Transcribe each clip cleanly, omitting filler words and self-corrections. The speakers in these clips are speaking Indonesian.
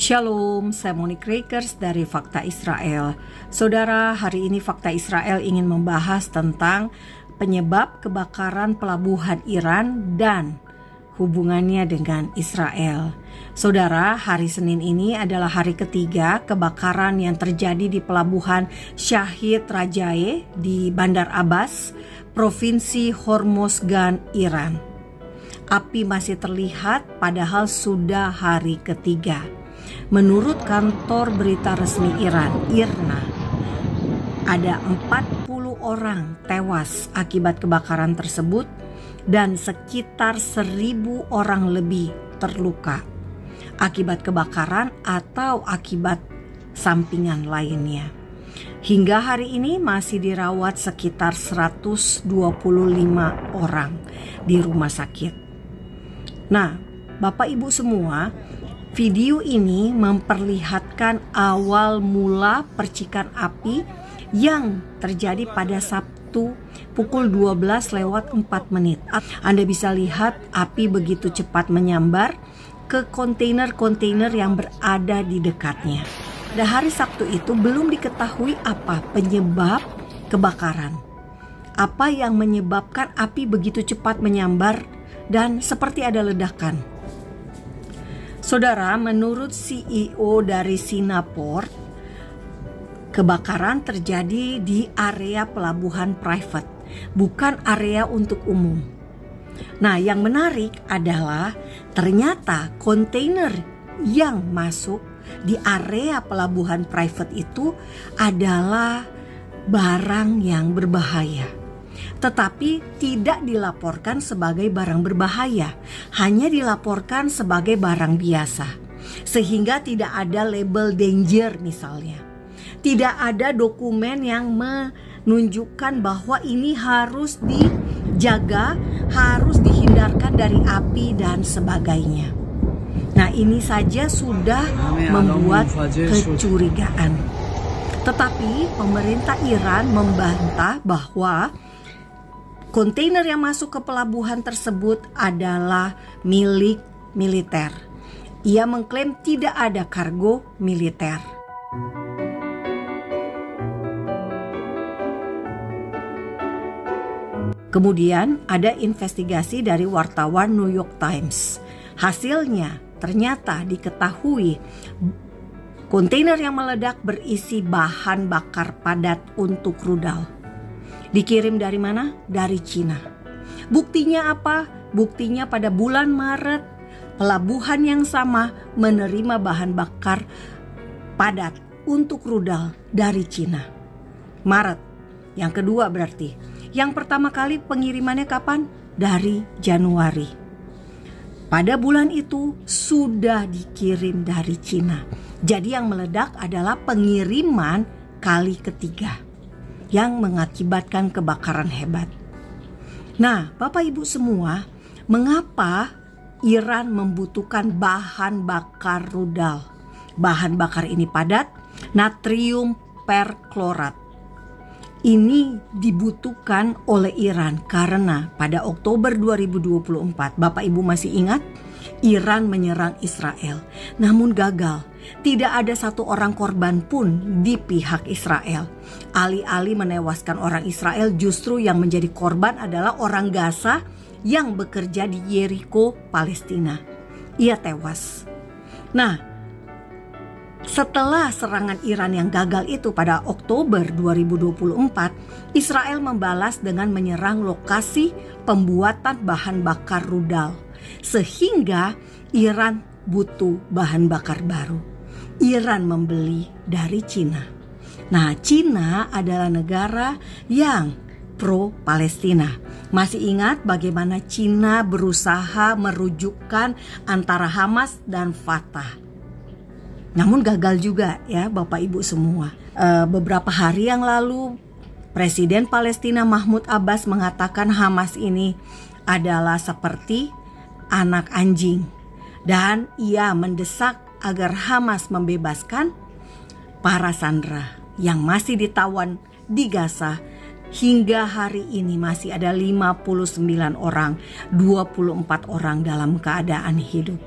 Shalom, saya Monique Rakers dari Fakta Israel. Saudara, hari ini Fakta Israel ingin membahas tentang penyebab kebakaran pelabuhan Iran dan hubungannya dengan Israel. Saudara, hari Senin ini adalah hari ketiga kebakaran yang terjadi di pelabuhan Shahid Rajae di Bandar Abbas, Provinsi Hormozgan, Iran. Api masih terlihat padahal sudah hari ketiga. Menurut kantor berita resmi Iran, IRNA, ada 40 orang tewas akibat kebakaran tersebut dan sekitar 1.000 orang lebih terluka akibat kebakaran atau akibat sampingan lainnya. Hingga hari ini masih dirawat sekitar 125 orang di rumah sakit. Nah, Bapak Ibu semua, video ini memperlihatkan awal mula percikan api yang terjadi pada Sabtu pukul 12:04. Anda bisa lihat api begitu cepat menyambar ke kontainer-kontainer yang berada di dekatnya. Pada hari Sabtu itu belum diketahui apa penyebab kebakaran. Apa yang menyebabkan api begitu cepat menyambar dan seperti ada ledakan. Saudara, menurut CEO dari Sinaport, kebakaran terjadi di area pelabuhan private, bukan area untuk umum. Nah, yang menarik adalah ternyata kontainer yang masuk di area pelabuhan private itu adalah barang yang berbahaya. Tetapi tidak dilaporkan sebagai barang berbahaya, hanya dilaporkan sebagai barang biasa. Sehingga tidak ada label danger misalnya. Tidak ada dokumen yang menunjukkan bahwa ini harus dijaga, harus dihindarkan dari api dan sebagainya. Nah, ini saja sudah membuat kecurigaan. Tetapi pemerintah Iran membantah bahwa kontainer yang masuk ke pelabuhan tersebut adalah milik militer. Ia mengklaim tidak ada kargo militer. Kemudian ada investigasi dari wartawan New York Times. Hasilnya ternyata diketahui kontainer yang meledak berisi bahan bakar padat untuk rudal. Dikirim dari mana? Dari Cina. Buktinya apa? Buktinya pada bulan Maret, pelabuhan yang sama menerima bahan bakar padat untuk rudal dari Cina. Maret. Yang kedua berarti. Yang pertama kali pengirimannya kapan? Dari Januari. Pada bulan itu sudah dikirim dari Cina. Jadi yang meledak adalah pengiriman kali ketiga yang mengakibatkan kebakaran hebat. Nah, Bapak Ibu semua, mengapa Iran membutuhkan bahan bakar rudal? Bahan bakar ini padat, natrium perklorat. Ini dibutuhkan oleh Iran karena pada Oktober 2024, Bapak Ibu masih ingat? Iran menyerang Israel, namun gagal. Tidak ada satu orang korban pun di pihak Israel. Alih-alih menewaskan orang Israel, justru yang menjadi korban adalah orang Gaza yang bekerja di Jericho, Palestina. Ia tewas. Nah, setelah serangan Iran yang gagal itu pada Oktober 2024, Israel membalas dengan menyerang lokasi pembuatan bahan bakar rudal. Sehingga Iran butuh bahan bakar baru. Iran membeli dari Cina. Nah, Cina adalah negara yang pro-Palestina. Masih ingat bagaimana Cina berusaha merujukkan antara Hamas dan Fatah. Namun gagal juga ya Bapak Ibu semua. Beberapa hari yang lalu Presiden Palestina Mahmud Abbas mengatakan Hamas ini adalah seperti anak anjing. Dan ia mendesak agar Hamas membebaskan para sandera yang masih ditawan di Gaza. Hingga hari ini masih ada 59 orang, 24 orang dalam keadaan hidup.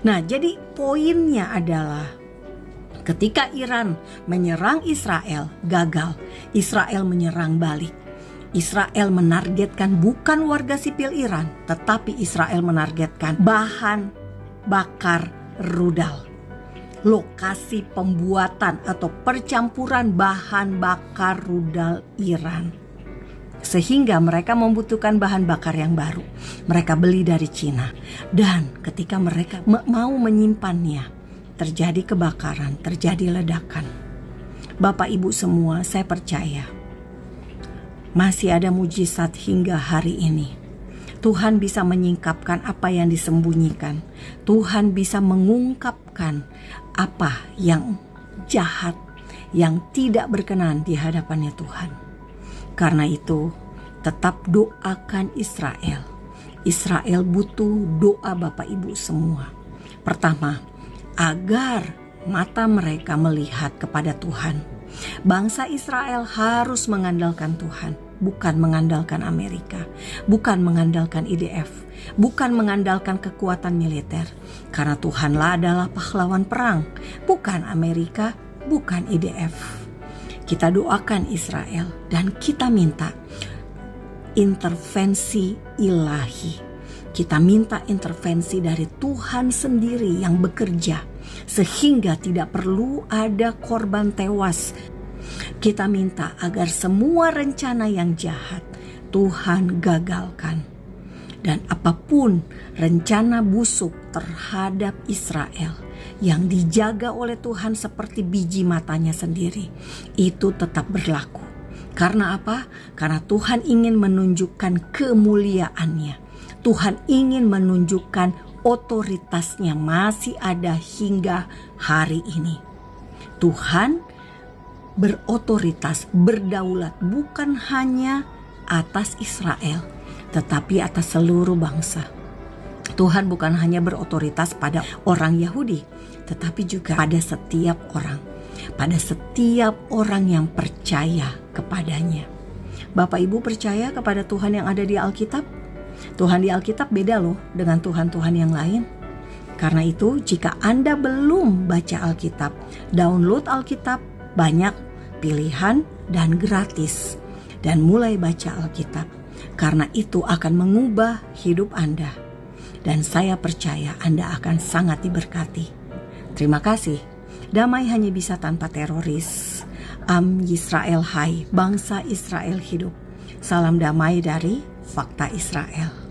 Nah, jadi poinnya adalah ketika Iran menyerang Israel, gagal. Israel menyerang balik. Israel menargetkan bukan warga sipil Iran, tetapi Israel menargetkan bahan bakar rudal. Lokasi pembuatan atau percampuran bahan bakar rudal Iran. Sehingga mereka membutuhkan bahan bakar yang baru. Mereka beli dari Cina. Dan ketika mereka mau menyimpannya, terjadi kebakaran, terjadi ledakan. Bapak Ibu semua, saya percaya masih ada mujizat hingga hari ini. Tuhan bisa menyingkapkan apa yang disembunyikan. Tuhan bisa mengungkapkan apa yang jahat, yang tidak berkenan di hadapannya Tuhan. Karena itu, tetap doakan Israel. Israel butuh doa Bapak Ibu semua. Pertama, agar mata mereka melihat kepada Tuhan. Bangsa Israel harus mengandalkan Tuhan, bukan mengandalkan Amerika, bukan mengandalkan IDF, bukan mengandalkan kekuatan militer. Karena Tuhanlah adalah pahlawan perang, bukan Amerika, bukan IDF. Kita doakan Israel dan kita minta intervensi ilahi. Kita minta intervensi dari Tuhan sendiri yang bekerja sehingga tidak perlu ada korban tewas. Kita minta agar semua rencana yang jahat Tuhan gagalkan. Dan apapun rencana busuk terhadap Israel yang dijaga oleh Tuhan seperti biji matanya sendiri, itu tetap berlaku. Karena apa? Karena Tuhan ingin menunjukkan kemuliaannya. Tuhan ingin menunjukkan otoritasnya masih ada hingga hari ini. Tuhan berotoritas, berdaulat bukan hanya atas Israel, tetapi atas seluruh bangsa. Tuhan bukan hanya berotoritas pada orang Yahudi, tetapi juga pada setiap orang. Pada setiap orang yang percaya kepadanya. Bapak Ibu percaya kepada Tuhan yang ada di Alkitab? Tuhan di Alkitab beda loh dengan Tuhan-Tuhan yang lain. Karena itu jika Anda belum baca Alkitab, download Alkitab, banyak pilihan dan gratis. Dan mulai baca Alkitab. Karena itu akan mengubah hidup Anda. Dan saya percaya Anda akan sangat diberkati. Terima kasih. Damai hanya bisa tanpa teroris. Am Yisrael Hai, bangsa Israel hidup. Salam damai dari Fakta Israel.